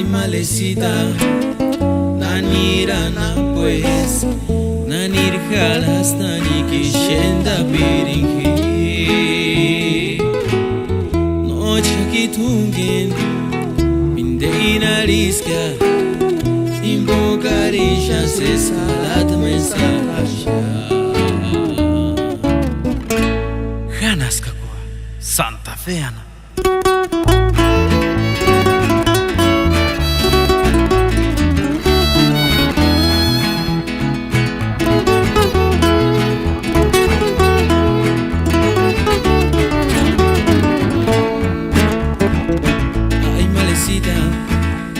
malecita, nanira na pues, nanir jalas nani kishenda piringi. Noche kitungen, mindeina riska, invocarisha se salat mensaja. Ganas kakua, Santa Feana.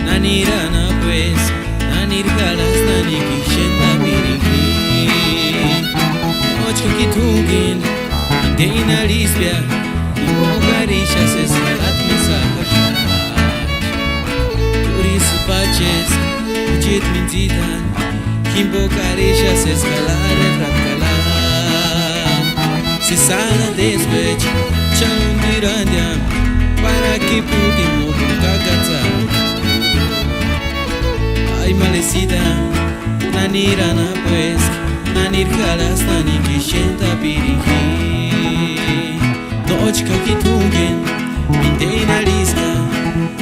Nanirana pues, nanir galas nani kishenda miringi. Noche kitungin, andeina lisbia, invocarisha se salat mensaja. Turis paches, ujit minzitan, invocarisha se salar retratcala. Se sala desvech, chaundirandiam, para que pudimos cagatar. Ay malecita, nanirana pues, nanir jalas nani kishenta piringi. Nochka kitungen, mindeina liska,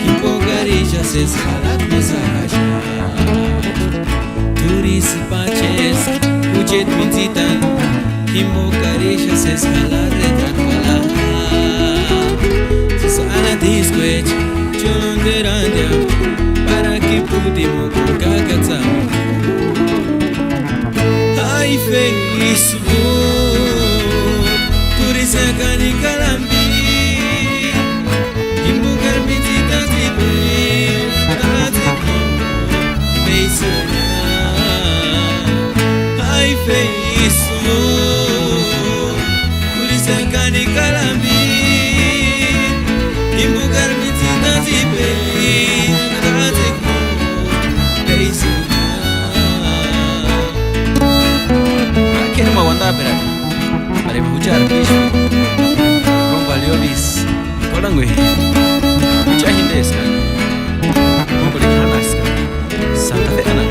invocarisha se salat mensaja. Turis paches, ujet minzitan, invocarisha se salar retratcala. Se sana disquech, chonderandia, para que pudimos cagatar. Ai Facebook, turisa cani calambi, imbucar mentiras de bem, ai Facebook, turisa cani calambi, imbucar mentiras de bem. Quiero me aguantar, pero para escuchar Kishmi, rompa Leolis, Colangüe, mucha gente es, como le ganas, Santa Feana.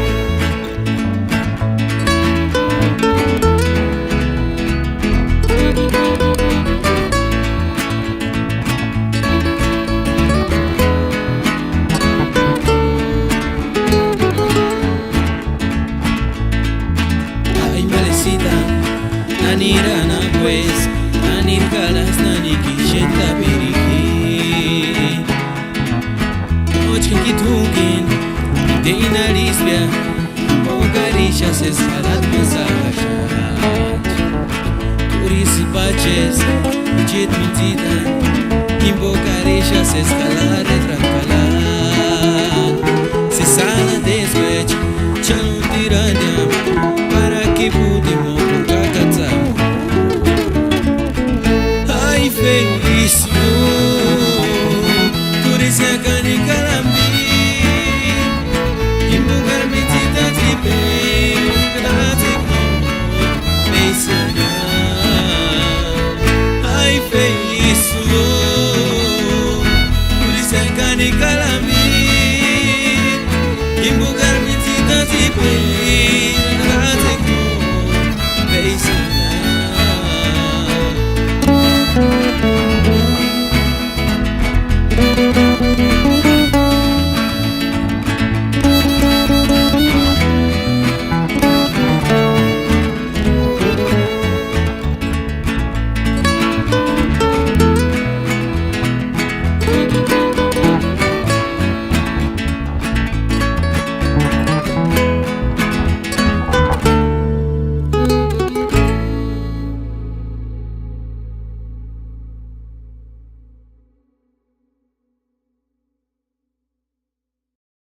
Nanirana pues, nanir galas nani kishenta piringi. Noche kitungin, mindeina lisbia, invocarisha se salat mensaja. Turis paches, ujet minzitan, invocarisha se salat retratcala. Se sala desvech, chaundirandiam, para que pudimos cagatar. Ai Facebook, turisa cani calambi, imbucar mentiras de bem, ai Facebook, turisa cani calambi, imbucar mentiras de bem.